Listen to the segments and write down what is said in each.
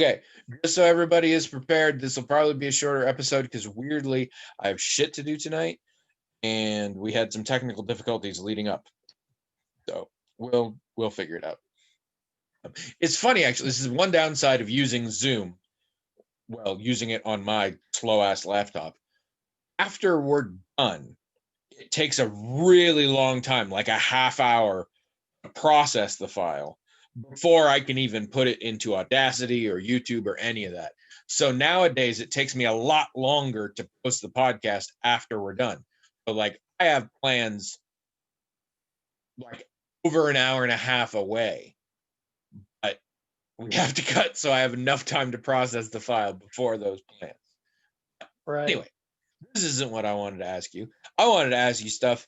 Okay, just so everybody is prepared, this will probably be a shorter episode because weirdly, I have shit to do tonight, and we had some technical difficulties leading up. So we'll figure it out. It's funny actually. This is one downside of using Zoom. Well, using it on my slow ass laptop. After we're done, it takes a really long time, like a half hour, to process the file before I can even put it into Audacity or YouTube or any of that. So nowadays it takes me a lot longer to post the podcast after we're done. So like I have plans like over an hour and a half away, but we have to cut so I have enough time to process the file before those plans. Right. Anyway, this isn't what I wanted to ask you. I wanted to ask you stuff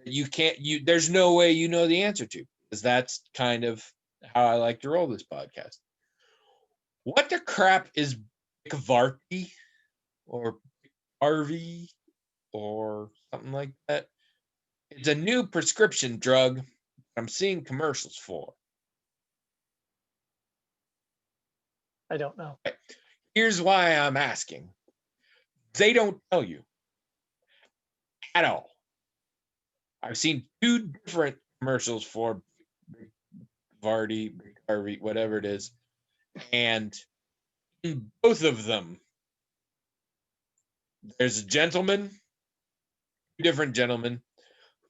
that there's no way you know the answer to, because that's kind of how I like to roll this podcast. What the crap is Biktarvy or RV or something like that? It's a new prescription drug I'm seeing commercials for. I don't know. Here's why I'm asking. They don't tell you at all. I've seen two different commercials for Biktarvy, whatever it is, and in both of them, there's a gentleman, two different gentlemen,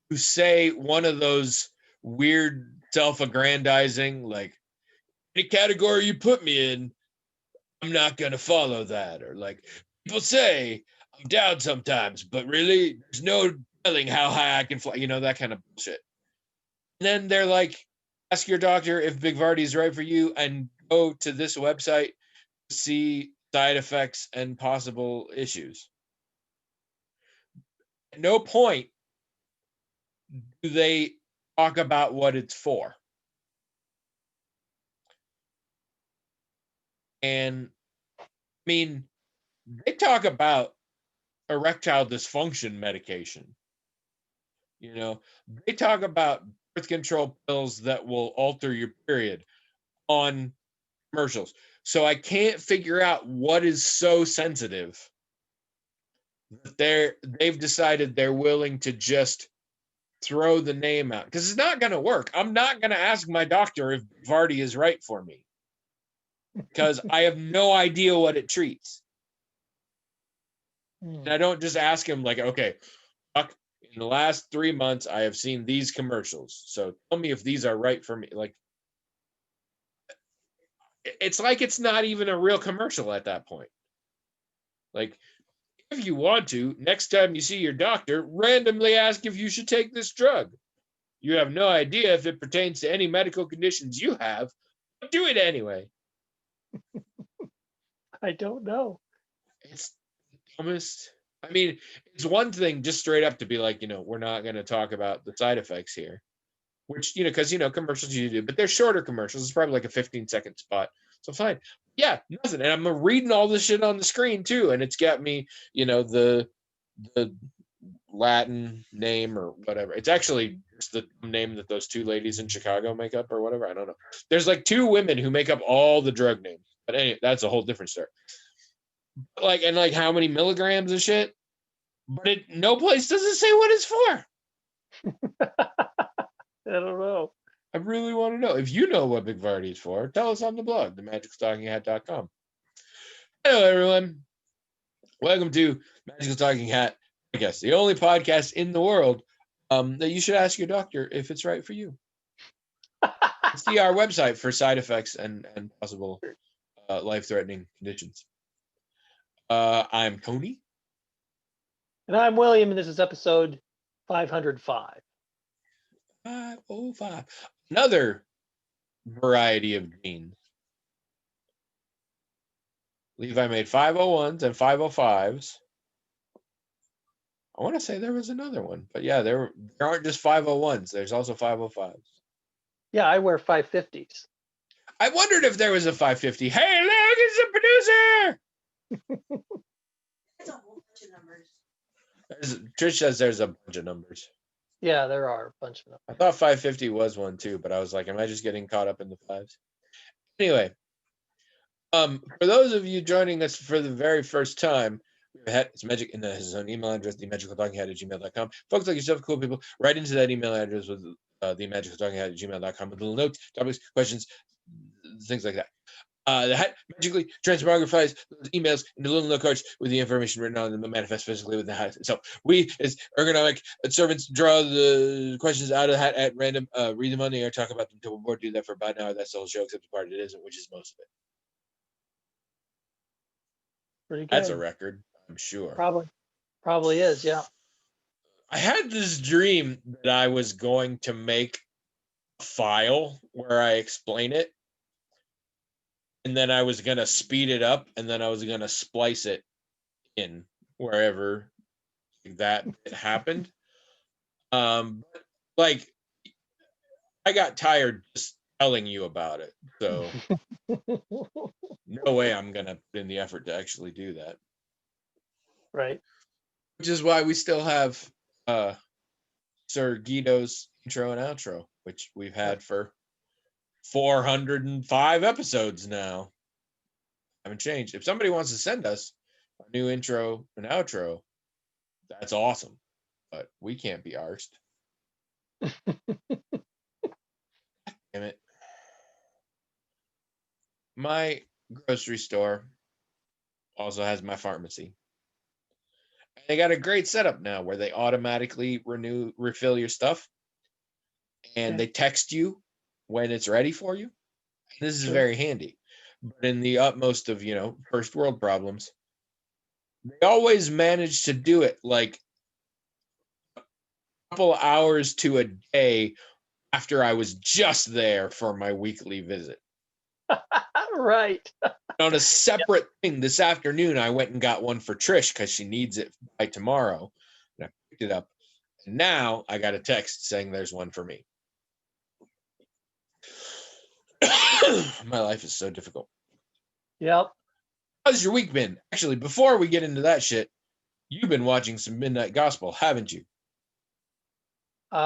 who say one of those weird self-aggrandizing, like, any category you put me in, I'm not going to follow that. Or like, people say I'm down sometimes, but really, there's no telling how high I can fly, that kind of bullshit. And then they're like, ask your doctor if Biktarvy is right for you and go to this website to see side effects and possible issues. At no point do they talk about what it's for. And I mean, they talk about erectile dysfunction medication. They talk about birth control pills that will alter your period on commercials. So I can't figure out what is so sensitive that they've decided they're willing to just throw the name out, because it's not going to work. I'm not going to ask my doctor if Vardy is right for me because I have no idea what it treats. And I don't just ask him like, okay, in the last 3 months, I have seen these commercials. So tell me if these are right for me. Like, it's like it's not even a real commercial at that point. Like, if you want to, next time you see your doctor, randomly ask if you should take this drug. You have no idea if it pertains to any medical conditions you have, but do it anyway. I don't know. It's the dumbest. I mean, it's one thing just straight up to be like, we're not going to talk about the side effects here, which, because, commercials you do, but they're shorter commercials. It's probably like a 15-second spot. So fine. Yeah, nothing. And I'm reading all this shit on the screen too. And it's got me, the Latin name or whatever. It's actually just the name that those two ladies in Chicago make up or whatever. I don't know. There's like two women who make up all the drug names. But anyway, that's a whole different story. And how many milligrams of shit. But no place does it say what it's for. I don't know. I really want to know. If you know what Biktarvy is for, tell us on the blog, themagicaltalkinghat.com. Hello, everyone. Welcome to Magical Talking Hat Podcast, the only podcast in the world that you should ask your doctor if it's right for you. See our website for side effects and possible life-threatening conditions. I'm Tony. And I'm William, and this is episode 505. 505. Another variety of genes. Levi made 501s and 505s. I want to say there was another one, but yeah, there aren't just 501s. There's also 505s. Yeah, I wear 550s. I wondered if there was a 550. Hey, look, it's the producer. It's a whole bunch of numbers. Trish says there's a bunch of numbers. Yeah, there are a bunch of them. I thought 550 was one too, but I was like, am I just getting caught up in the fives? Anyway, For those of you joining us for the very first time, it's Magic and his own email address, themagicaltalkinghead@gmail.com. Folks like yourself, cool people, write into that email address with themagicaltalkinghead@gmail.com with little notes, topics, questions, things like that. The hat magically transmogrifies those emails into little note cards with the information written on them and manifest physically with the hat. So we, as ergonomic servants, draw the questions out of the hat at random, read them on the air, talk about them until we're bored, do that for about an hour. That's the whole show, except the part it isn't, which is most of it. Pretty good. That's a record, I'm sure. Probably is, yeah. I had this dream that I was going to make a file where I explain it, and then I was going to speed it up, and then I was going to splice it in wherever that happened. Like, I got tired just telling you about it, so no way I'm going to put in the effort to actually do that. Right. Which is why we still have Sir Guido's intro and outro, which we've had for 405 episodes now. Haven't changed. If somebody wants to send us a new intro and outro, that's awesome. But we can't be arsed. Damn it. My grocery store also has my pharmacy. They got a great setup now where they automatically refill your stuff, and Okay. they text you when it's ready for you. This is Sure. very handy. But in the utmost of, first world problems, they always manage to do it like a couple hours to a day after I was just there for my weekly visit. Right. On a separate thing this afternoon, I went and got one for Trish because she needs it by tomorrow. And I picked it up. And now I got a text saying there's one for me. My life is so difficult. Yep. How's your week been? Actually, before we get into that shit, you've been watching some Midnight Gospel, haven't you?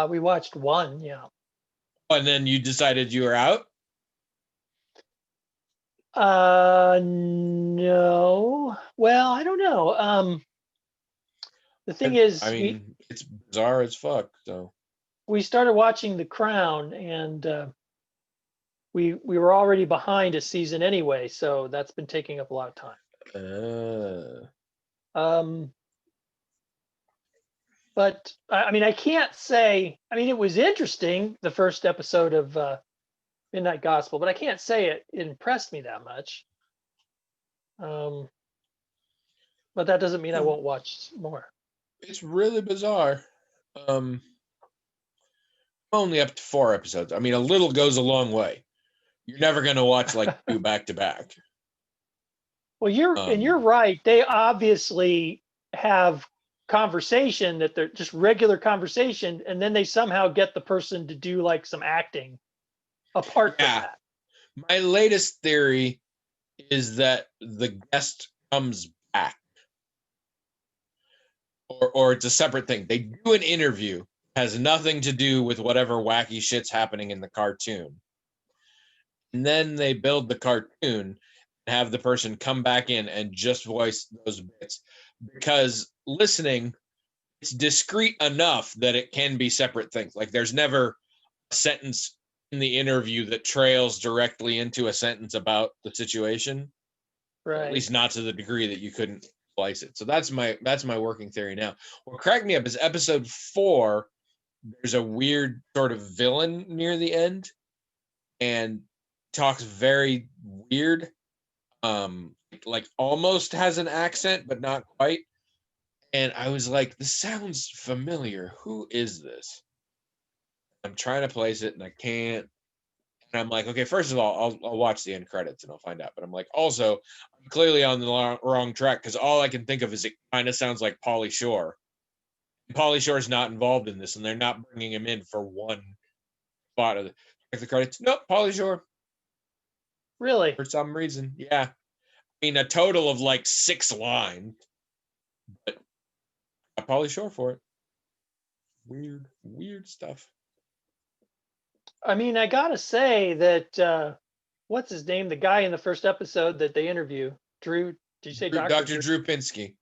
We watched one, yeah. And then you decided you were out? No. Well, I don't know. The thing is, I mean, it's bizarre as fuck. So we started watching The Crown, and we were already behind a season anyway, so that's been taking up a lot of time. But I mean, I can't say. I mean, it was interesting, the first episode of Midnight Gospel, but I can't say it impressed me that much. But that doesn't mean I won't watch more. It's really bizarre. Only up to 4 episodes. I mean, a little goes a long way. You're never gonna watch like 2 back to back. Well, you're right. They obviously have conversation that they're just regular conversation, and then they somehow get the person to do like some acting apart from that. My latest theory is that the guest comes back, or it's a separate thing. They do an interview, has nothing to do with whatever wacky shit's happening in the cartoon, and then they build the cartoon and have the person come back in and just voice those bits, because listening, it's discreet enough that it can be separate things. Like there's never a sentence in the interview that trails directly into a sentence about the situation. Right. At least not to the degree that you couldn't splice it. So that's my working theory now. What cracked me up is episode 4. There's a weird sort of villain near the end, and talks very weird. Like almost has an accent, but not quite. And I was like, this sounds familiar. Who is this? I'm trying to place it and I can't. And I'm like, okay, first of all, I'll watch the end credits and I'll find out. But I'm like, also, I'm clearly on the wrong track, because all I can think of is it kind of sounds like Pauly Shore. Pauly Shore's not involved in this, and they're not bringing him in for one spot of the credits. Nope, Pauly Shore. Really? For some reason, yeah. I mean, a total of like 6 lines, but got Pauly Shore for it. Weird stuff. I mean, I gotta say that what's his name? The guy in the first episode that they interview, Drew. Did you say Dr. Drew Pinsky.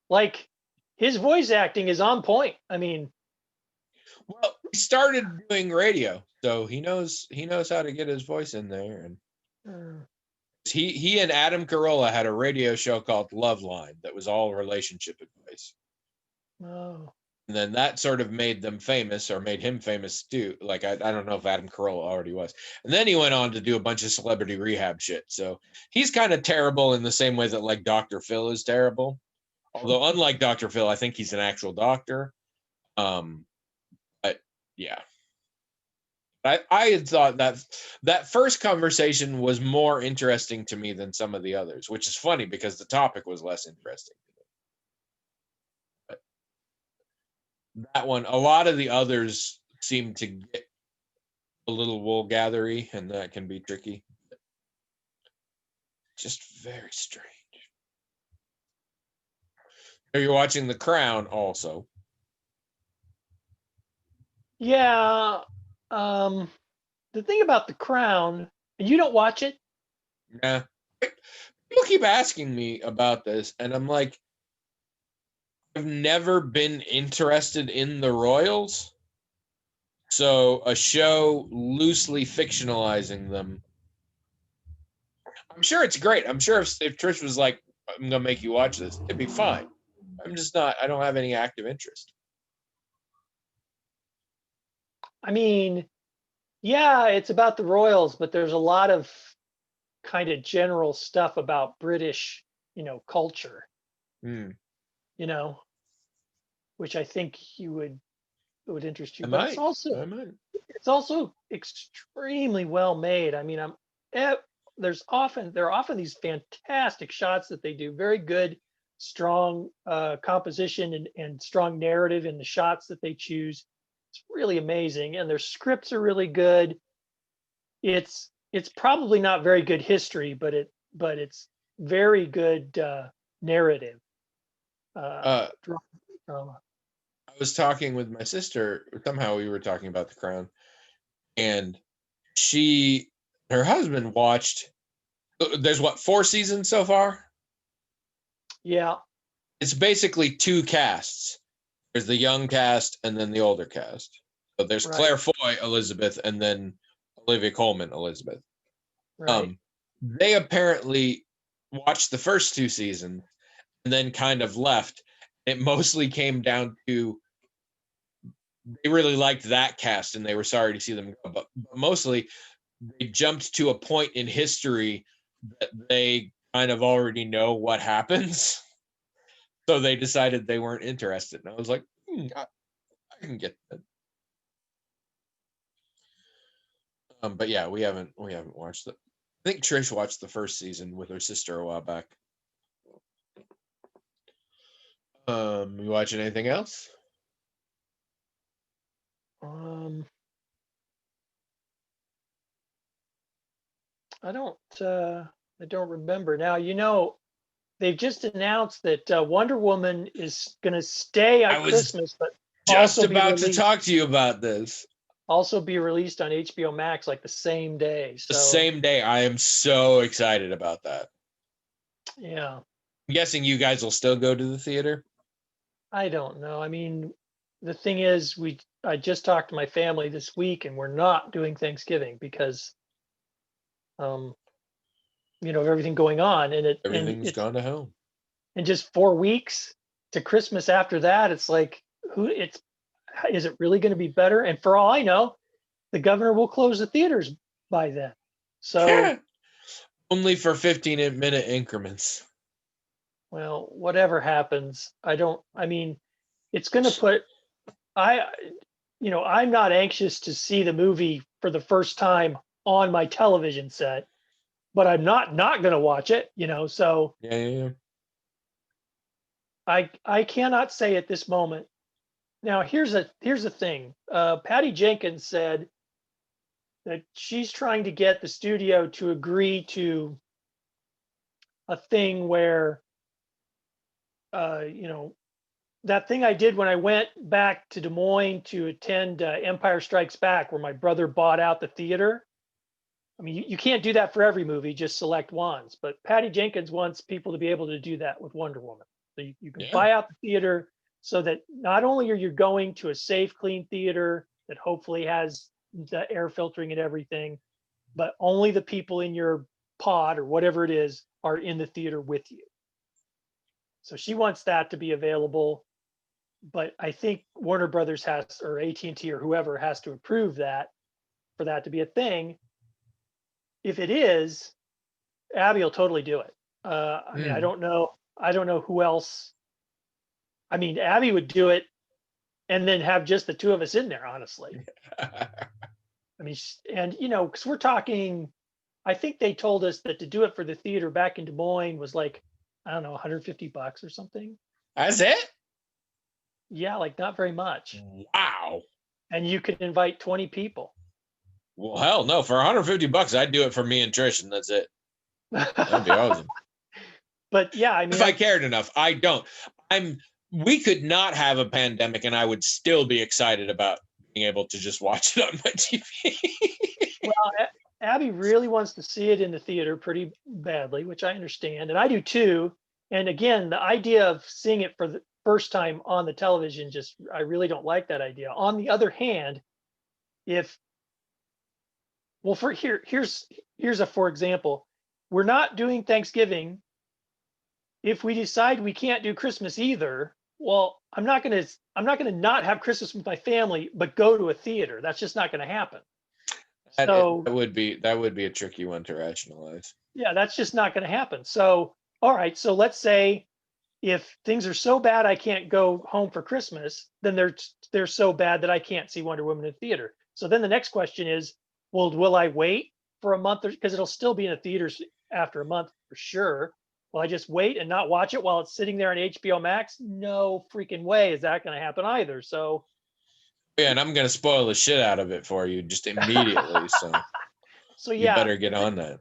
Like, his voice acting is on point. I mean, Well, he started doing radio, so he knows how to get his voice in there. And he and Adam Carolla had a radio show called Love Line that was all relationship advice. oh, And then that sort of made them famous, or made him famous too. Like, I don't know if Adam Carolla already was. And then he went on to do a bunch of celebrity rehab shit. So he's kind of terrible in the same way that like Dr. Phil is terrible. Although unlike Dr. Phil, I think he's an actual doctor. But yeah. I had thought that first conversation was more interesting to me than some of the others, which is funny because the topic was less interesting. But that one, a lot of the others seem to get a little wool gathery, and that can be tricky. Just very strange. Are you watching The Crown also? yeah. The thing about The Crown, you don't watch it. Yeah. People keep asking me about this, and I'm like, I've never been interested in the royals. So a show loosely fictionalizing them, I'm sure it's great. I'm sure if Trish was like, I'm gonna make you watch this, it'd be fine. I'm just not. I don't have any active interest. I mean, yeah, it's about the royals, but there's a lot of kind of general stuff about British, culture, Hmm. Which I think it would interest you. I But might. I might. it's also extremely well made. I mean, there are often these fantastic shots that they do, very good, strong composition and strong narrative in the shots that they choose. It's really amazing, and their scripts are really good. It's probably not very good history, but it's very good narrative drama. I was talking with my sister. Somehow we were talking about The Crown, and her husband watched. There's 4 seasons so far? Yeah. It's basically 2 casts. There's the young cast and then the older cast. So there's Right. Claire Foy, Elizabeth, and then Olivia Colman, Elizabeth. Right. They apparently watched the first 2 seasons and then kind of left. It mostly came down to they really liked that cast and they were sorry to see them go, but mostly they jumped to a point in history that they kind of already know what happens. So they decided they weren't interested. And I was like, I can get that. But yeah, we haven't watched it. I think Trish watched the first season with her sister a while back. You watching anything else? I don't remember now. They've just announced that Wonder Woman is going to stay on Christmas, but just also about to talk to you about this. Also be released on HBO Max like the same day. So the same day. I am so excited about that. Yeah. I'm guessing you guys will still go to the theater. I don't know. I mean, the thing is, I just talked to my family this week, and we're not doing Thanksgiving because, of everything going on, and everything's gone to hell. And just 4 weeks to Christmas after that, it's like, is it really going to be better? And for all I know, the governor will close the theaters by then. So only for 15-minute increments. Well, whatever happens, it's going to put, I'm not anxious to see the movie for the first time on my television set, but I'm not going to watch it, so. Yeah. I cannot say at this moment. Now, here's the thing. Patty Jenkins said that she's trying to get the studio to agree to a thing where, that thing I did when I went back to Des Moines to attend Empire Strikes Back, where my brother bought out the theater. I mean, you can't do that for every movie, just select ones. But Patty Jenkins wants people to be able to do that with Wonder Woman. So you can Yeah. buy out the theater so that not only are you going to a safe, clean theater that hopefully has the air filtering and everything, but only the people in your pod or whatever it is are in the theater with you. So she wants that to be available, but I think Warner Brothers has, or AT&T or whoever has to approve that for that to be a thing. If it is, Abby will totally do it. I mean, I don't know who else. I mean, Abby would do it and then have just the two of us in there, honestly. I mean, and because we're talking, I think they told us that to do it for the theater back in Des Moines was like, I don't know, $150 or something. That's it? Yeah, like not very much. Wow. And you could invite 20 people. Well, hell no. For $150, I'd do it for me and Trish, and that's it. That'd be awesome. But yeah, I mean, If I cared enough, I don't. We could not have a pandemic, and I would still be excited about being able to just watch it on my TV. well, Abby really wants to see it in the theater pretty badly, which I understand, and I do too. And again, the idea of seeing it for the first time on the television, I really don't like that idea. On the other hand, here's a for example, we're not doing Thanksgiving. If we decide we can't do Christmas either, well, I'm not gonna not have Christmas with my family, but go to a theater. That's just not gonna happen. So that would be a tricky one to rationalize. Yeah, that's just not gonna happen. So all right, so let's say if things are so bad I can't go home for Christmas, then they're so bad that I can't see Wonder Woman in the theater. So then the next question is, well, will I wait for a month? Because it'll still be in the theaters after a month for sure. Will I just wait and not watch it while it's sitting there on HBO Max? No freaking way is that going to happen either. So yeah, and I'm going to spoil the shit out of it for you just immediately. So yeah, you better get on that.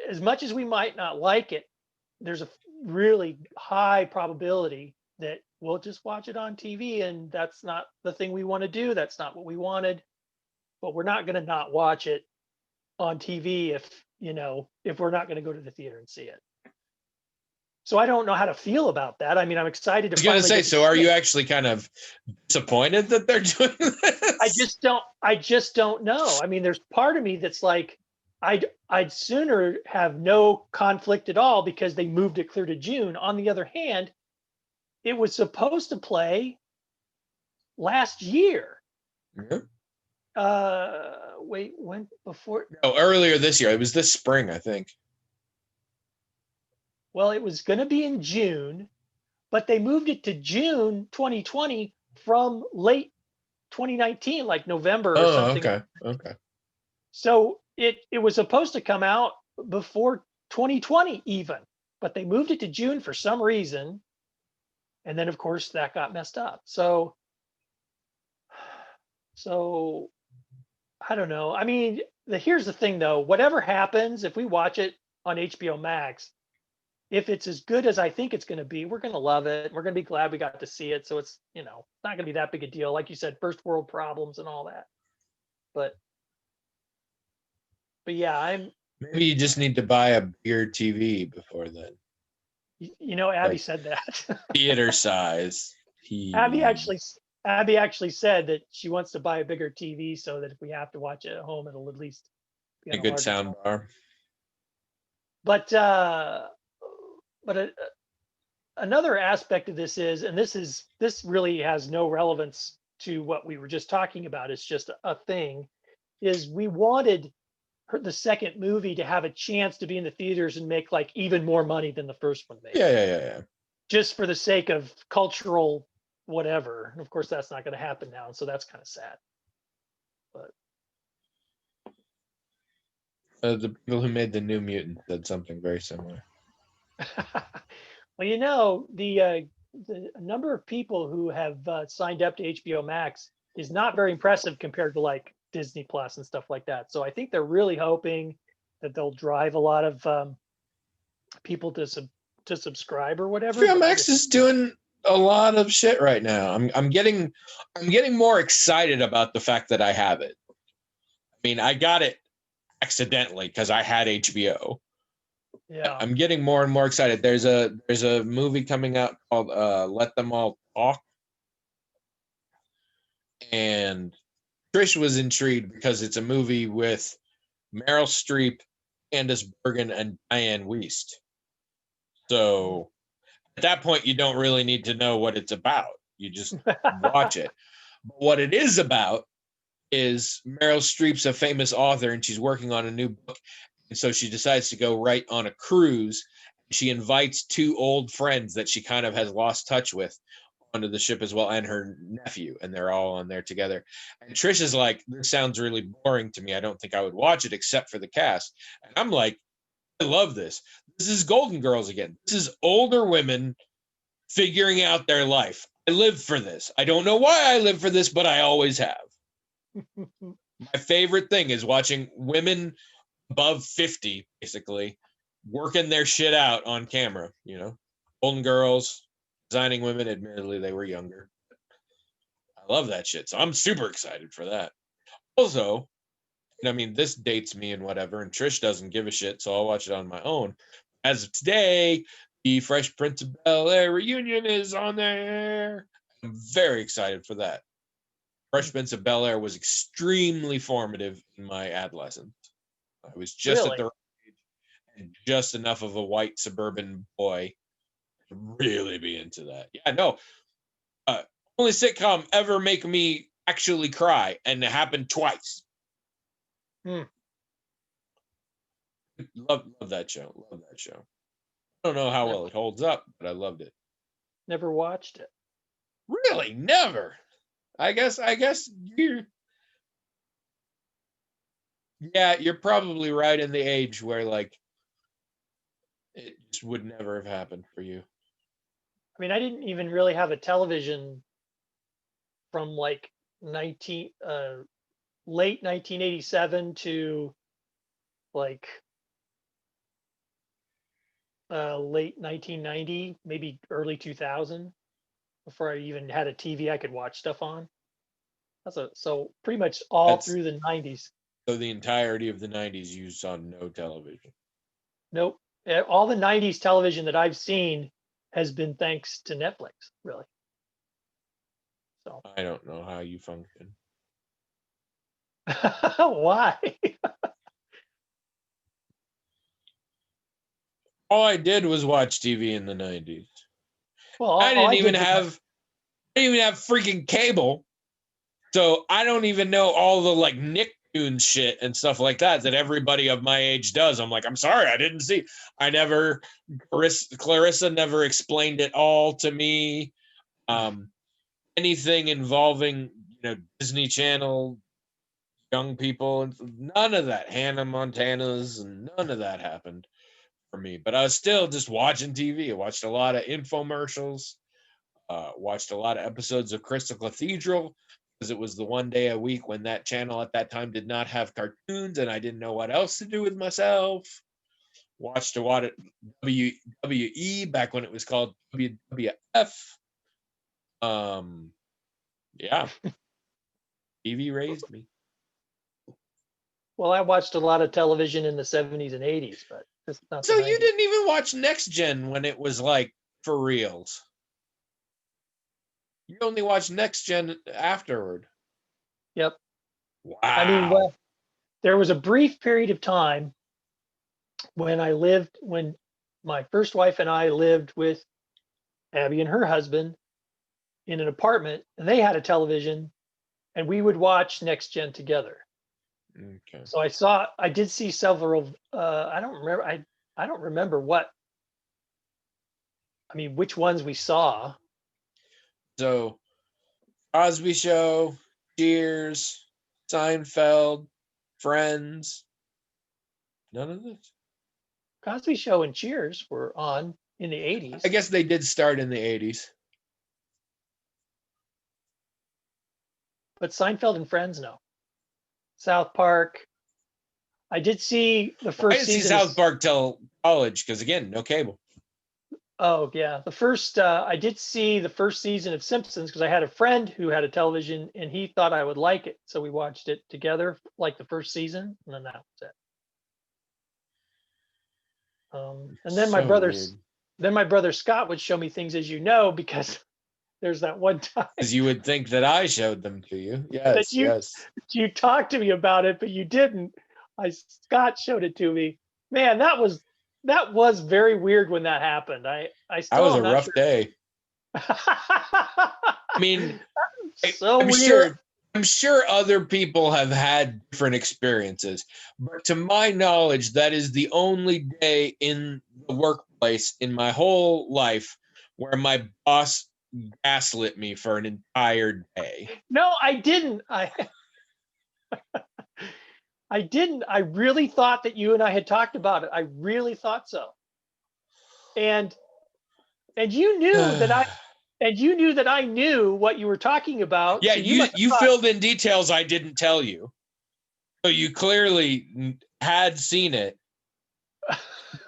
As much as we might not like it, there's a really high probability that we'll just watch it on TV, and that's not the thing we want to do. That's not what we wanted, but we're not going to not watch it on TV if we're not going to go to the theater and see it. So I don't know how to feel about that. I mean, I'm excited to. I was going to say, so are you actually kind of disappointed that they're doing this? I just don't know. I mean, there's part of me that's like, I'd sooner have no conflict at all because they moved it clear to June. On the other hand, it was supposed to play last year. Mm-hmm. Wait, when before? No, earlier this year. It was this spring, I think. Well, it was going to be in June, but they moved it to June 2020 from late 2019, like November or something. Okay. So it was supposed to come out before 2020 even, but they moved it to June for some reason. And then of course that got messed up. So I don't know. I mean, here's the thing though, whatever happens, if we watch it on HBO Max, if it's as good as I think it's going to be, we're going to love it. We're going to be glad we got to see it. So it's, it's not going to be that big a deal. Like you said, first world problems and all that. But yeah, maybe you just need to buy a bigger TV before then. Abby said that. Theater size. Abby actually said that she wants to buy a bigger TV so that if we have to watch it at home, it'll at least be a good sound bar. But another aspect of this is, and this really has no relevance to what we were just talking about. It's just a thing. Is we wanted the second movie to have a chance to be in the theaters and make like even more money than the first one made. Yeah. Just for the sake of cultural whatever. And of course, that's not going to happen now, and so that's kind of sad. But the people who made the New Mutant said something very similar. Well, the number of people who have signed up to HBO Max is not very impressive compared to like Disney Plus and stuff like that. So I think they're really hoping that they'll drive a lot of people to subscribe or whatever. HBO Max is doing a lot of shit right now. I'm getting more excited about the fact that I have it. I mean, I got it accidentally because I had HBO. Yeah. I'm getting more and more excited. There's a movie coming out called Let Them All Talk, and Trish was intrigued because it's a movie with Meryl Streep, Candice Bergen, and Diane Wiest. So at that point, you don't really need to know what it's about. You just watch it. But what it is about is Meryl Streep's a famous author and she's working on a new book. And so she decides to go write on a cruise. She invites two old friends that she kind of has lost touch with onto the ship as well, and her nephew, and they're all on there together. And Trish is like, this sounds really boring to me. I don't think I would watch it except for the cast. And I'm like, I love this. This is Golden Girls again. This is older women figuring out their life. I live for this. I don't know why I live for this, but I always have. My favorite thing is watching women above 50, basically, working their shit out on camera, you know? Golden Girls, Designing Women, admittedly, they were younger. I love that shit. So I'm super excited for that. Also, I mean, this dates me and whatever, and Trish doesn't give a shit, so I'll watch it on my own. As of today, the Fresh Prince of Bel-Air reunion is on there. I'm very excited for that. Fresh Prince of Bel-Air was extremely formative in my adolescence. I was just at Really? the right age and just enough of a white suburban boy to really be into that. Yeah, no. Only sitcom ever make me actually cry, and it happened twice. Hmm. Love that show. Love that show. I don't know how well it holds up, but I loved it. Never watched it. Really? Never. I guess you're you're probably right in the age where like it just would never have happened for you. I mean, I didn't even really have a television from like 19 late 1987 to like late 1990, maybe early 2000, before I even had a TV I could watch stuff on. So pretty much all That's through the 90s. so the entirety of the 90s you saw no television. Nope. All the 90s television that I've seen has been thanks to Netflix, really. So I don't know how you function. why? All I did was watch TV in the 90s. Well, I all didn't I even did was have freaking cable. So I don't even know all the like Nicktoons shit and stuff like that everybody of my age does. I'm like, I'm sorry, I didn't see. Clarissa never explained it all to me. Anything involving, Disney Channel, young people, and none of that. Hannah Montana's and none of that happened for me. But I was still just watching TV. I watched a lot of infomercials. Watched a lot of episodes of Crystal Cathedral because it was the one day a week when that channel at that time did not have cartoons and I didn't know what else to do with myself. Watched a lot of WWE back when it was called WWF. Yeah. TV raised me. well, I watched a lot of television in the 70s and 80s, but it's not So the you 90s. didn't even watch Next Gen when it was like for reals. You only watched Next Gen afterward. Yep. Wow. I mean, well, there was a brief period of time when my first wife and I lived with Abby and her husband in an apartment, and they had a television, and we would watch Next Gen together. Okay. So I did see several. I don't remember. I don't remember which ones we saw. So Cosby Show, Cheers, Seinfeld, Friends. None of this. Cosby Show and Cheers were on in the 80s. I guess they did start in the 80s. But Seinfeld and Friends, no. South Park. I did see the I first didn't see season. South Park till college because, again, no cable. Oh yeah, I did see the first season of Simpsons because I had a friend who had a television and he thought I would like it, so we watched it together, like the first season, and then that was it. And then my So brother's, weird. then my brother Scott would show me things, as you know, because there's that one time Because you would think that I showed them to you. that Yes, yes. you talked to me about it, but you didn't. Scott showed it to me. Man, that was very weird when that happened. I That still was am a not rough sure. day. I mean, So I'm weird. sure other people have had different experiences, but to my knowledge, that is the only day in the workplace in my whole life where my boss gaslit me for an entire day. No, I didn't. I didn't. I really thought that you and I had talked about it. I really thought so. And you knew that I knew what you were talking about. Yeah, So you must you have filled in details I didn't tell you. So you clearly had seen it. thought,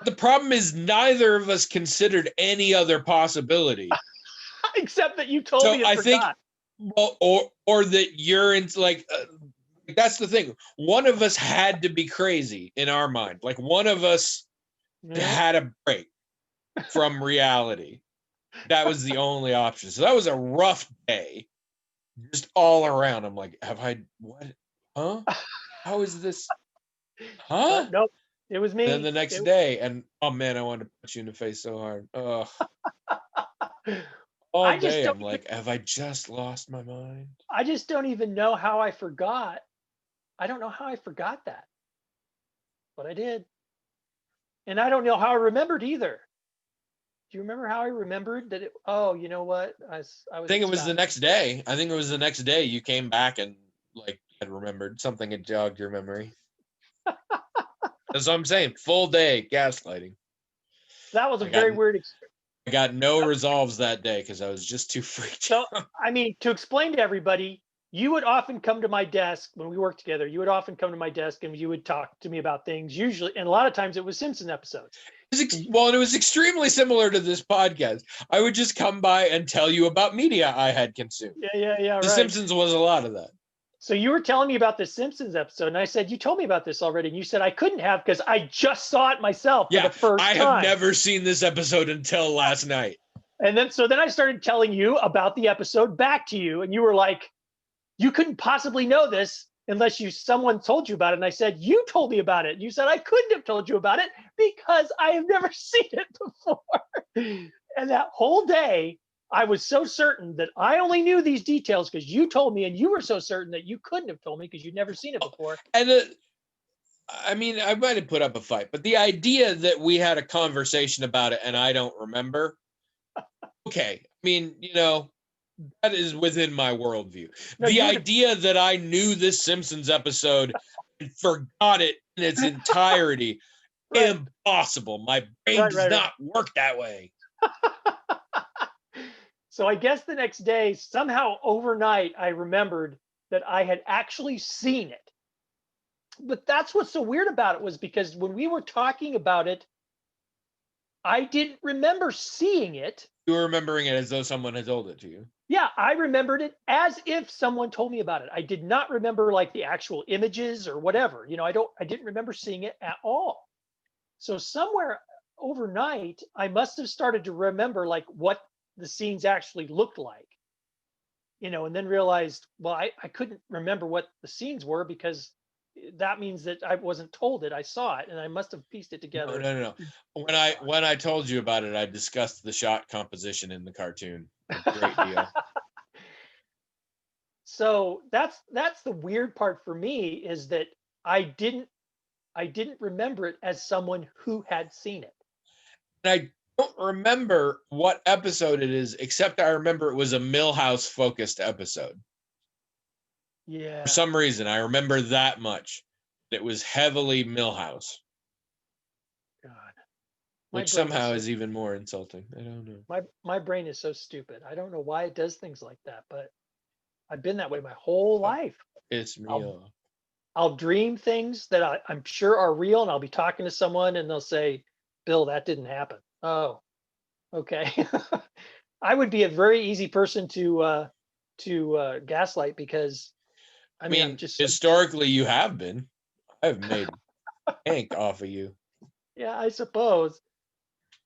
The problem is neither of us considered any other possibility. except that you told So me and I think, forgot. well, or that you're into like that's the thing. One of us had to be crazy in our mind. Like one of us Yeah. had a break from reality. That was the only option. So that was a rough day, just all around. I'm like, have I what? Huh? How is this? Huh? But nope, it was Then me. the next day, and oh man, I wanted to punch you in the face so hard. Ugh. All I just day, don't I'm like, have I just lost my mind? I just don't even know how I forgot. I don't know how I forgot that, but I did. And I don't know how I remembered either. Do you remember how I remembered that oh, you know what? I I was think at it was the Scott. next day. I think it was the next day you came back and like had remembered something had jogged your memory. That's what I'm saying. Full day gaslighting. That was a I got very weird experience. I got no resolves that day because I was just too freaked So, out. I mean, to explain to everybody, you would often come to my desk when we worked together. You would often come to my desk and you would talk to me about things, usually, and a lot of times it was Simpson episodes. Well, and it was extremely similar to this podcast. I would just come by and tell you about media I had consumed. Yeah, The right. Simpsons was a lot of that. So you were telling me about the Simpsons episode, and I said, you told me about this already. And you said, I couldn't have because I just saw it myself for the Yeah, first I have time. never seen this episode until last night. And then I started telling you about the episode back to you, and you were like, you couldn't possibly know this unless someone told you about it. And I said, you told me about it. And you said, I couldn't have told you about it because I have never seen it before. And that whole day, I was so certain that I only knew these details because you told me, and you were so certain that you couldn't have told me because you'd never seen it before. And I mean, I might have put up a fight, but the idea that we had a conversation about it and I don't remember, okay. I mean, that is within my worldview. No, The you would idea that I knew this Simpsons episode and forgot it in its entirety, right, impossible. My brain does right. not work that way. So I guess the next day, somehow overnight, I remembered that I had actually seen it. But that's what's so weird about it was because when we were talking about it, I didn't remember seeing it. You were remembering it as though someone had told it to you. Yeah, I remembered it as if someone told me about it. I did not remember like the actual images or whatever. I didn't remember seeing it at all. So somewhere overnight, I must have started to remember like what the scenes actually looked like. And then realized, well, I couldn't remember what the scenes were because that means that I wasn't told it. I saw it and I must have pieced it together. No. When I told you about it, I discussed the shot composition in the cartoon. A great deal. So that's the weird part for me is that I didn't remember it as someone who had seen it. And I don't remember what episode it is, except I remember it was a Millhouse focused episode. Yeah. For some reason, I remember that much. It was heavily Millhouse, God. which somehow is even more insulting. I don't know. My brain is so stupid. I don't know why it does things like that, but I've been that way my whole life. It's real. I'll dream things that I'm sure are real, and I'll be talking to someone, and they'll say, "Bill, that didn't happen." Oh, okay. I would be a very easy person to gaslight because I mean, historically, you have been. I've made bank off of you. Yeah, I suppose.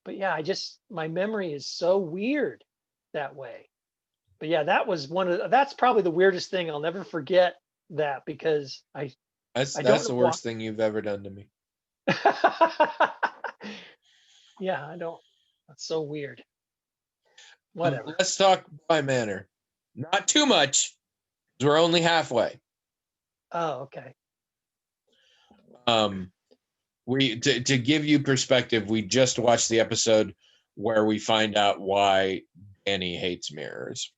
But yeah, my memory is so weird that way. But yeah, that's probably the weirdest thing. I'll never forget that because I don't That's know the why. worst thing you've ever done to me. Yeah, I don't. That's so weird. Whatever. Let's talk Bly Manor. Not too much. 'Cause we're only halfway. Oh, okay. We to give you perspective, we just watched the episode where we find out why Danny hates mirrors.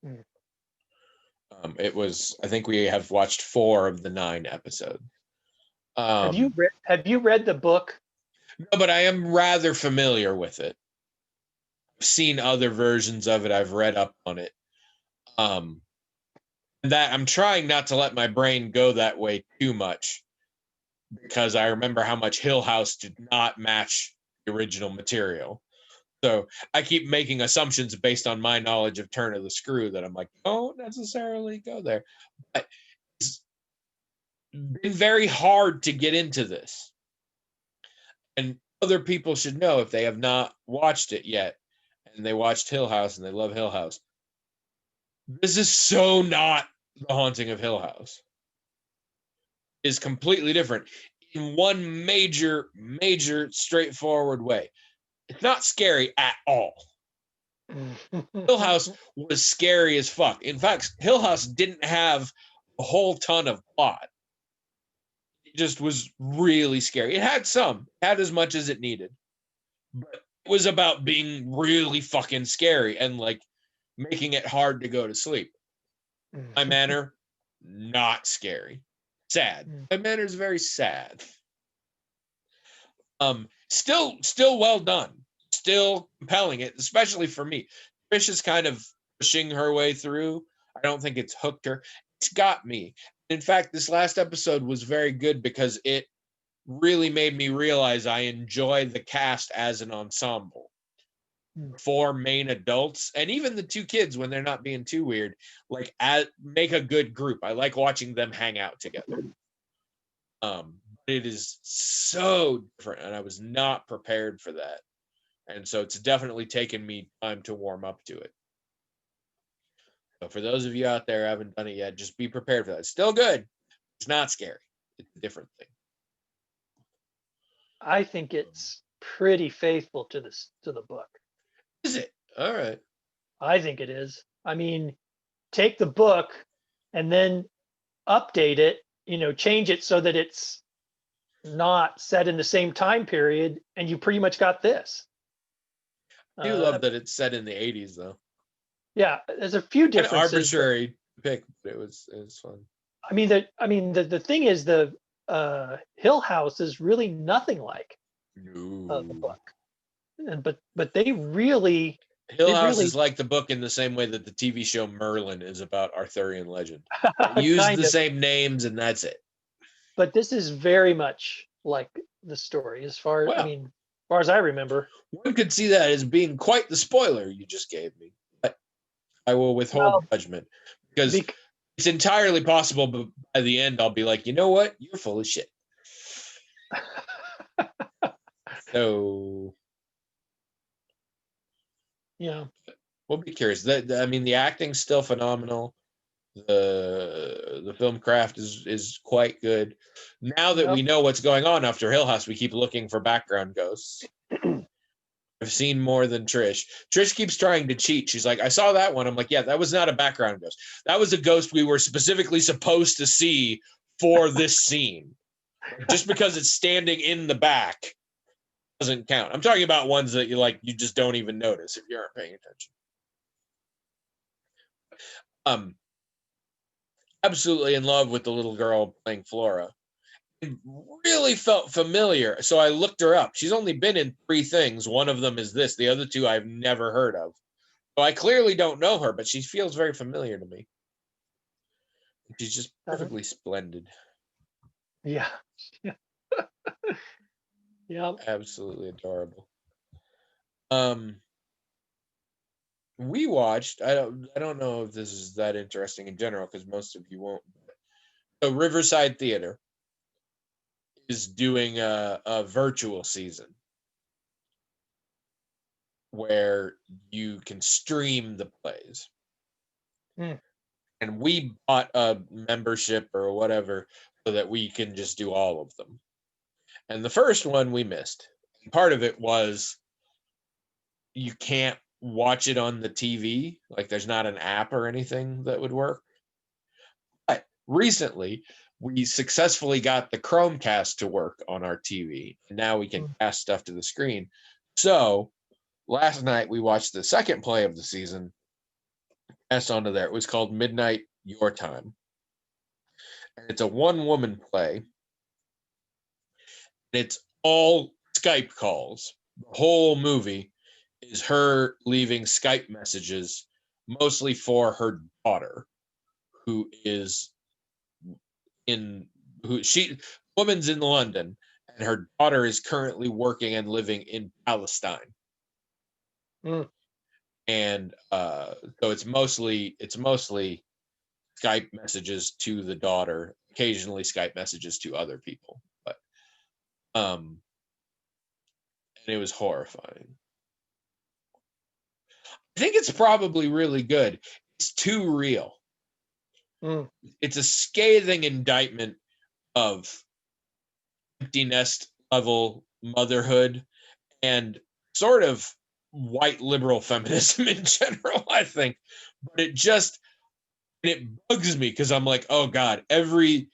Hmm. It was, I think we have watched 4 of the 9 episodes. Have you read the book? No, but I am rather familiar with it. I've seen other versions of it. I've read up on it. That I'm trying not to let my brain go that way too much because I remember how much Hill House did not match the original material. So I keep making assumptions based on my knowledge of Turn of the Screw that I'm like, don't necessarily go there. But it's been very hard to get into this. And other people should know if they have not watched it yet and they watched Hill House and they love Hill House. This is so not The Haunting of Hill House. Is completely different in one major, straightforward way. It's not scary at all. Hill House was scary as fuck. In fact, Hill House didn't have a whole ton of plot. It just was really scary. It had as much as it needed. But it was about being really fucking scary and like making it hard to go to sleep. Bly Manor, not scary. Sad. Bly Manor is very sad. Still well done. Still compelling it, especially for me. Trish is kind of pushing her way through. I don't think it's hooked her. It's got me. In fact, this last episode was very good because it really made me realize I enjoy the cast as an ensemble. 4 main adults and even the 2 kids when they're not being too weird, like make a good group. I like watching them hang out together. It is so different, and I was not prepared for that. And so it's definitely taken me time to warm up to it. So for those of you out there who haven't done it yet, just be prepared for that. It's still good. It's not scary. It's a different thing. I think it's pretty faithful to the book. Is it? All right. I think it is. I mean, take the book and then update it, change it so that it's not set in the same time period, and you pretty much got this. I do love that it's set in the 80s, though. Yeah, there's a few differences. An arbitrary pick, but it was fun. I mean, the thing is, the Hill House is really nothing like the book, but they really Hill House is like the book in the same way that the TV show Merlin is about Arthurian legend. Use the same names, and that's it. But this is very much like the story, as far as I remember. One could see that as being quite the spoiler you just gave me. But I will withhold judgment because it's entirely possible, but by the end I'll be like, you know what? You're full of shit. So yeah, we'll be curious. The acting's still phenomenal. The film craft is quite good. Now that we know what's going on after Hill House, we keep looking for background ghosts. I've seen more than Trish. Trish keeps trying to cheat. She's like, I saw that one. I'm like, yeah, that was not a background ghost. That was a ghost we were specifically supposed to see for this scene. Just because it's standing in the back doesn't count. I'm talking about ones that you just don't even notice if you aren't paying attention. Absolutely in love with the little girl playing Flora. It really felt familiar, so I looked her up. She's only been in 3 things. One of them is this. The other 2 I've never heard of. So I clearly don't know her, but she feels very familiar to me. She's just perfectly splendid. Yeah. Yeah. Absolutely adorable. We watched, I don't know if this is that interesting in general because most of you won't. So Riverside Theater is doing a virtual season where you can stream the plays. Hmm. And we bought a membership or whatever so that we can just do all of them. And the first one we missed. Part of it was you can't watch it on the TV. Like there's not an app or anything that would work. But recently, we successfully got the Chromecast to work on our TV. And now we can cast stuff to the screen. So last night we watched the second play of the season. Cast onto there. It was called Midnight Your Time. And it's a one-woman play. It's all Skype calls. The whole movie is her leaving Skype messages, mostly for her daughter, who is woman's in London, and her daughter is currently working and living in Palestine. Mm. And so it's mostly Skype messages to the daughter, occasionally Skype messages to other people, but and it was horrifying. I think it's probably really good. It's too real. Mm. It's a scathing indictment of empty nest level motherhood and sort of white liberal feminism in general, I think. But it bugs me because I'm like, oh God, every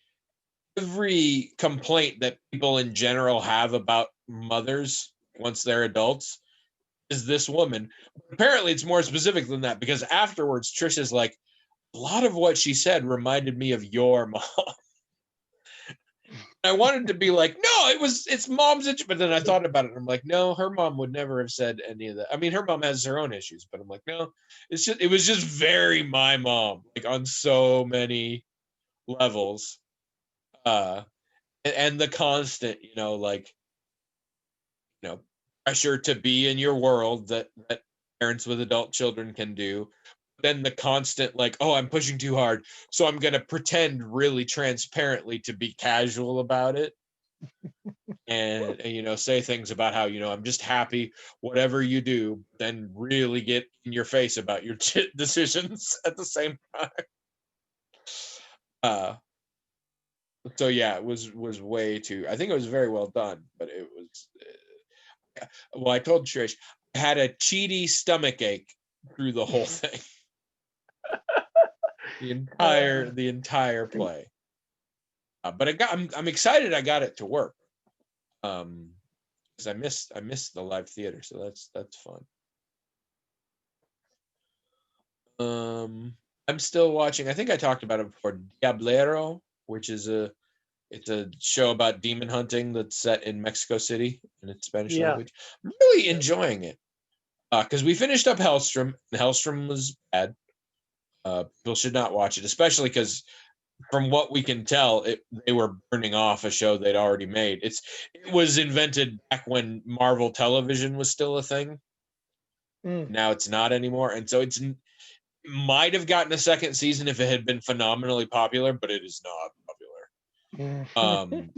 complaint that people in general have about mothers once they're adults is this woman. Apparently it's more specific than that, because afterwards Trisha's like, a lot of what she said reminded me of your mom. I wanted to be like, no, it's mom's issue, but then I thought about it and I'm like, no, her mom would never have said any of that. I mean, her mom has her own issues, but I'm like, no, it was just very my mom, like on so many levels. And the constant, like, pressure to be in your world that parents with adult children can do. Then the constant, like, oh, I'm pushing too hard, so I'm going to pretend really transparently to be casual about it. and say things about how, I'm just happy, whatever you do, then really get in your face about your decisions at the same time. So yeah, it was way too, I think it was very well done, but it was, well, I told Trish, I had a cheaty stomach ache through the whole thing. the entire play. But I'm excited I got it to work. Because I missed the live theater, so that's fun. I'm still watching, I think I talked about it before, Diablero, which is it's a show about demon hunting that's set in Mexico City in its Spanish language. I'm really enjoying it. Because we finished up Hellstrom, and Hellstrom was bad. People should not watch it, especially because from what we can tell, they were burning off a show they'd already made. It was invented back when Marvel Television was still a thing. Now it's not anymore, and so it might have gotten a second season if it had been phenomenally popular, but it is not popular.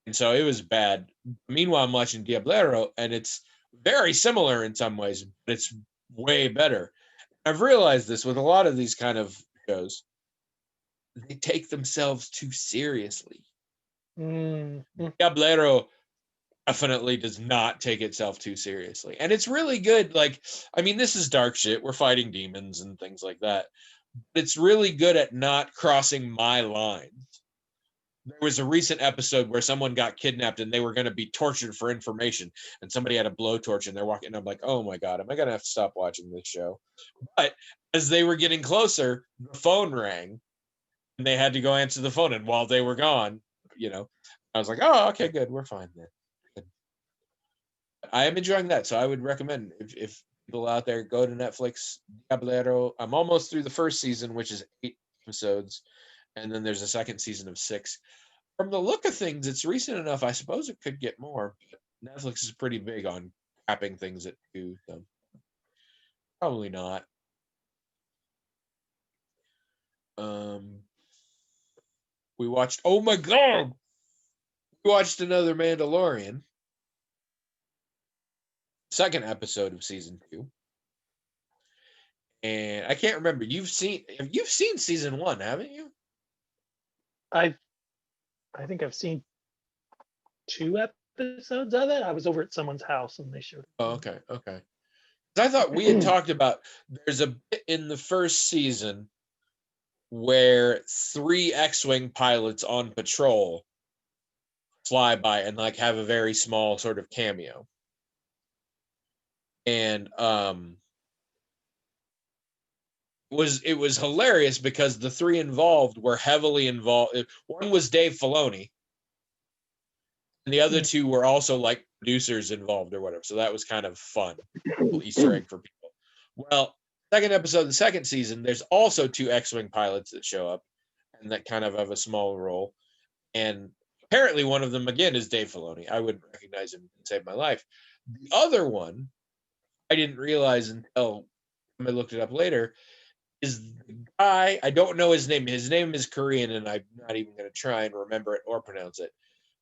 And so it was bad. Meanwhile, I'm watching Diablero, and it's very similar in some ways, but it's way better. I've realized this with a lot of these kind of shows. They take themselves too seriously. Diablero definitely does not take itself too seriously. And it's really good. Like, I mean, this is dark shit. We're fighting demons and things like that. But it's really good at not crossing my lines. There was a recent episode where someone got kidnapped and they were going to be tortured for information, and somebody had a blowtorch and they're walking, and I'm like, oh my God, am I going to have to stop watching this show? But as they were getting closer, the phone rang and they had to go answer the phone. And while they were gone, I was like, oh, okay, good. We're fine then. Good. I am enjoying that. So I would recommend, if people out there, go to Netflix, Diablero. I'm almost through the first season, which is 8 episodes. And then there's a second season of 6. From the look of things, it's recent enough. I suppose it could get more. But Netflix is pretty big on capping things at 2. So probably not. We watched, oh my God, We watched another Mandalorian, second episode of season 2. And I can't remember. You've seen season 1, haven't you? I think I've seen 2 episodes of it. I was over at someone's house and they showed it. Oh, okay. 'Cause I thought we had talked about there's a bit in the first season where 3 X-Wing pilots on patrol fly by and like have a very small sort of cameo. And it was hilarious because the 3 involved were heavily involved. One was Dave Filoni, and the other 2 were also like producers involved or whatever. So that was kind of fun, little Easter egg for people. Well, second episode of the second season, there's also 2 X-Wing pilots that show up and that kind of have a small role. And apparently one of them, again, is Dave Filoni. I wouldn't recognize him and save my life. The other one, I didn't realize until I looked it up later, is the guy, I don't know his name. His name is Korean, and I'm not even going to try and remember it or pronounce it.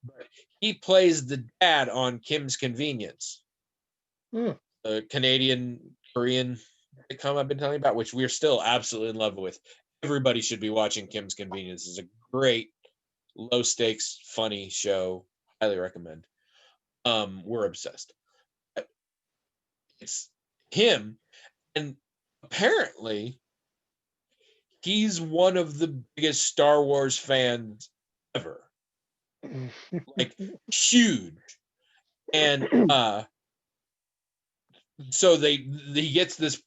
But he plays the dad on Kim's Convenience, the Canadian Korean sitcom I've been telling you about, which we're still absolutely in love with. Everybody should be watching Kim's Convenience. It's a great, low stakes, funny show. Highly recommend. We're obsessed. It's him, and apparently he's one of the biggest Star Wars fans ever. Like huge. And so he gets this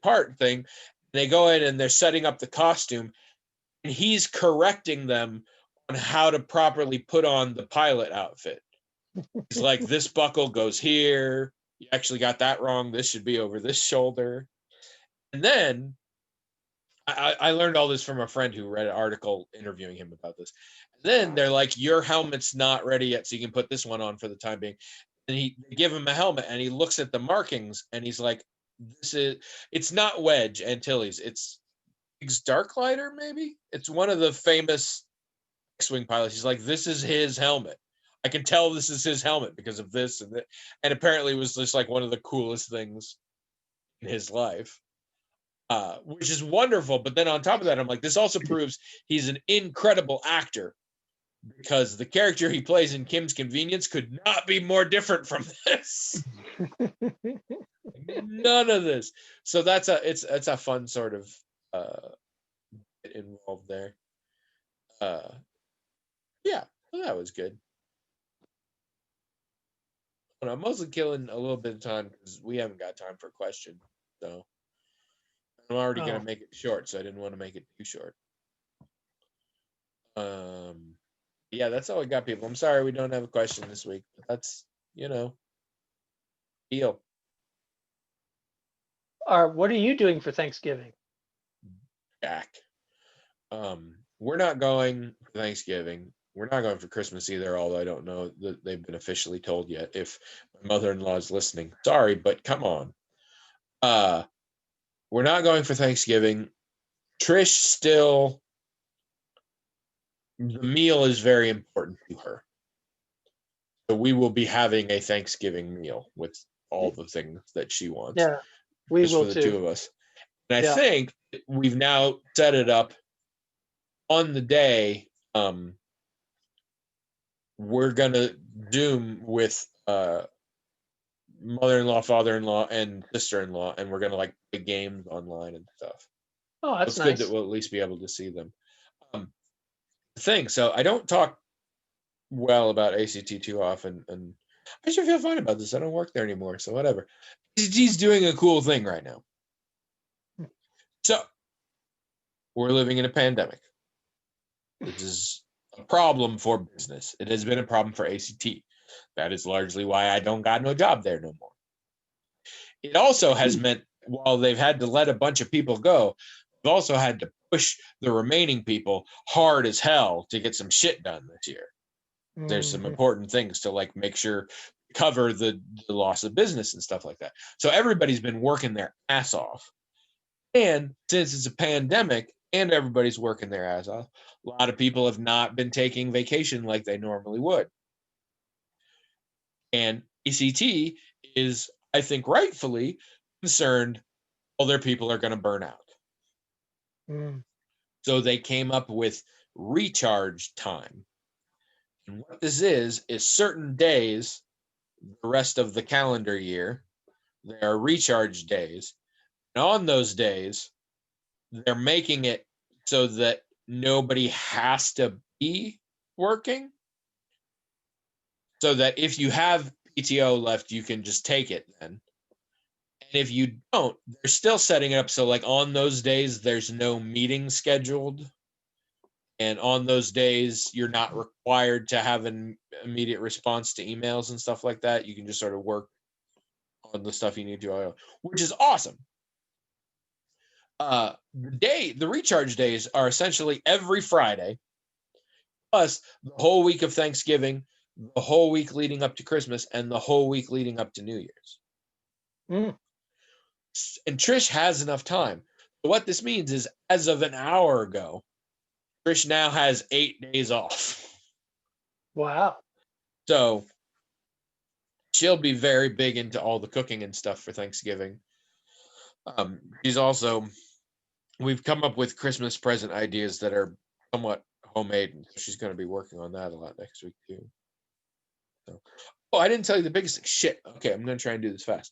part thing. They go in and they're setting up the costume, and he's correcting them on how to properly put on the pilot outfit. He's like, this buckle goes here. You actually got that wrong. This should be over this shoulder. And then I learned all this from a friend who read an article interviewing him about this. And then they're like, your helmet's not ready yet, so you can put this one on for the time being. And they give him a helmet, and he looks at the markings, and he's like, it's not Wedge Antilles. It's Darklighter, maybe? It's one of the famous X-Wing pilots. He's like, this is his helmet. I can tell this is his helmet because of this and that. And apparently it was just like one of the coolest things in his life. Which is wonderful. But then on top of that, I'm like, this also proves he's an incredible actor, because the character he plays in Kim's Convenience could not be more different from this. None of this. So it's a fun sort of involved there. Yeah, well, that was good. I'm mostly killing a little bit of time because we haven't got time for questions. So I'm already going to make it short, so I didn't want to make it too short. Yeah, that's all I got, people. I'm sorry we don't have a question this week, but that's, deal. What are you doing for Thanksgiving? Jack. We're not going for Thanksgiving. We're not going for Christmas either, although I don't know that they've been officially told yet. If my mother-in-law is listening, sorry, but come on. We're not going for Thanksgiving. Trish still, the meal is very important to her. So we will be having a Thanksgiving meal with all the things that she wants. Yeah, we just will for the too. 2 of us. And I think we've now set it up on the day. We're gonna Zoom with mother-in-law, father-in-law, and sister-in-law, and we're gonna like play games online and stuff. Oh, that's nice. Good that we'll at least be able to see them. So I don't talk well about ACT too often, and I should feel fine about this. I don't work there anymore, so whatever. ACT's doing a cool thing right now. So we're living in a pandemic, which is a problem for business. It has been a problem for ACT. That is largely why I don't got no job there no more. It also has meant, while they've had to let a bunch of people go, they've also had to push the remaining people hard as hell to get some shit done this year. There's some important things to like make sure cover the loss of business and stuff like that. So everybody's been working their ass off. And since it's a pandemic and everybody's working their ass off, a lot of people have not been taking vacation like they normally would. And ACT is, I think, rightfully concerned all their people are going to burn out. Mm. So they came up with recharge time. And what this is certain days, the rest of the calendar year, there are recharge days. And on those days, they're making it so that nobody has to be working. So that if you have PTO left, you can just take it then. And if you don't, they're still setting it up so like on those days there's no meeting scheduled. And on those days you're not required to have an immediate response to emails and stuff like that. You can just sort of work on the stuff you need to, which is awesome. The recharge days are essentially every Friday, plus the whole week of Thanksgiving, the whole week leading up to Christmas, and the whole week leading up to New Year's. Mm. And Trish has enough time. But what this means is, as of an hour ago, Trish now has 8 days off. Wow. So she'll be very big into all the cooking and stuff for Thanksgiving. She's also, we've come up with Christmas present ideas that are somewhat homemade, and she's going to be working on that a lot next week too. So, oh, I didn't tell you the biggest thing. Shit. Okay, I'm going to try and do this fast.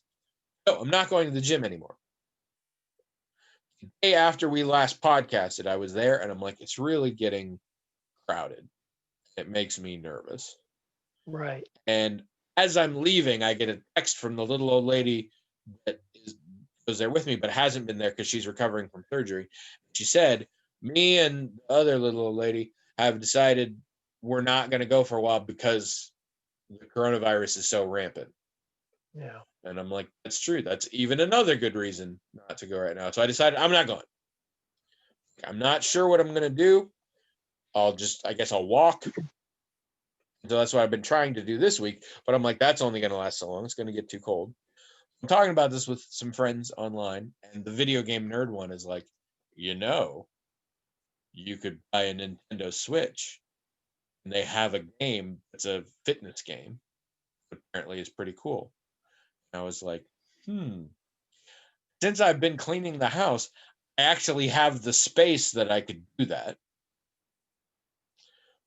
No, I'm not going to the gym anymore. The day after we last podcasted, I was there, and I'm like, it's really getting crowded. It makes me nervous. Right. And as I'm leaving, I get a text from the little old lady that was there with me, but hasn't been there because she's recovering from surgery. She said, me and the other little old lady have decided we're not going to go for a while because the coronavirus is so rampant. Yeah. And I'm like, that's true. That's even another good reason not to go right now. So I decided I'm not going. I'm not sure what I'm going to do. I guess I'll walk. So that's what I've been trying to do this week. But I'm like, that's only going to last so long. It's going to get too cold. I'm talking about this with some friends online, and the video game nerd one is like, you could buy a Nintendo Switch, and they have a game that's a fitness game. Apparently, is pretty cool. And I was like, since I've been cleaning the house, I actually have the space that I could do that.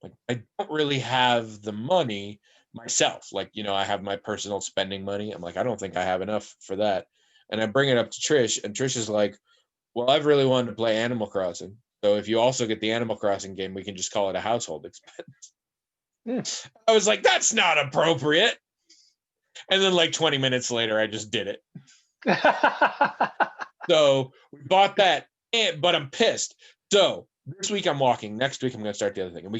Like, I don't really have the money myself. Like, I have my personal spending money. I'm like, I don't think I have enough for that. And I bring it up to Trish, and Trish is like, well, I've really wanted to play Animal Crossing. So if you also get the Animal Crossing game, we can just call it a household expense. I was like, that's not appropriate. And then like 20 minutes later, I just did it. So we bought that, but I'm pissed. So this week I'm walking. Next week I'm going to start the other thing. And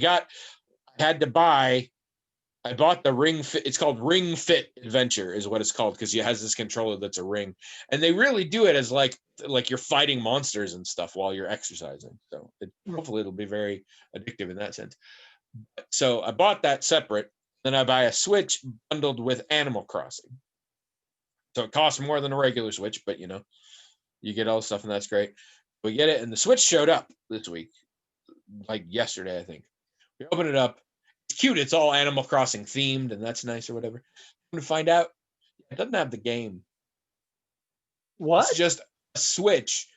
I bought the Ring Fit. It's called Ring Fit Adventure is what it's called, because it has this controller that's a ring. And they really do it as like you're fighting monsters and stuff while you're exercising. So hopefully it'll be very addictive in that sense. So I bought that separate. Then I buy a Switch bundled with Animal Crossing. So it costs more than a regular Switch, but you get all the stuff, and that's great. We get it, and the Switch showed up this week, like yesterday, I think. We open it up. It's cute. It's all Animal Crossing themed, and that's nice or whatever. To find out, it doesn't have the game. What? It's just a Switch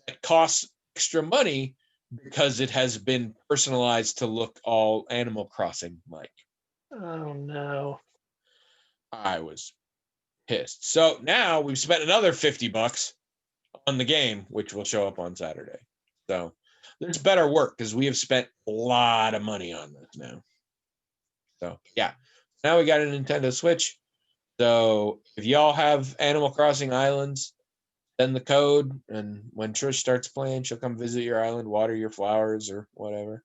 that costs extra money because it has been personalized to look all Animal Crossing like. Oh no. I was pissed. So now we've spent another $50 on the game, which will show up on Saturday. So there's better work because we have spent a lot of money on this now. So yeah, now we got a Nintendo Switch. So if y'all have Animal Crossing Islands, send the code, and when Trish starts playing, she'll come visit your island, water your flowers or whatever,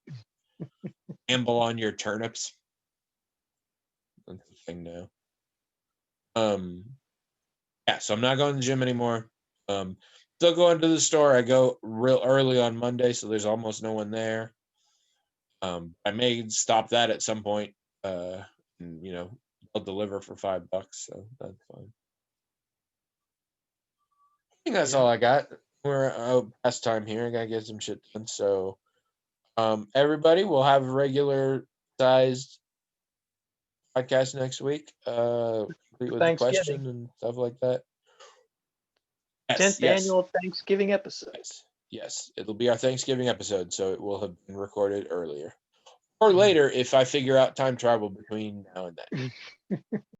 gamble on your turnips. That's the thing now. Yeah, so I'm not going to the gym anymore. Still going to the store. I go real early on Monday, so there's almost no one there. I may stop that at some point. And, they'll deliver for $5, so that's fine. I think that's all I got. We're past time here. I gotta get some shit done. So, everybody will have regular sized podcast next week. Complete with the Thanksgiving. question and stuff like that. Yes, 10th yes, annual Thanksgiving episode. yes. It'll be our Thanksgiving episode, so it will have been recorded earlier or later if I figure out time travel between now and then.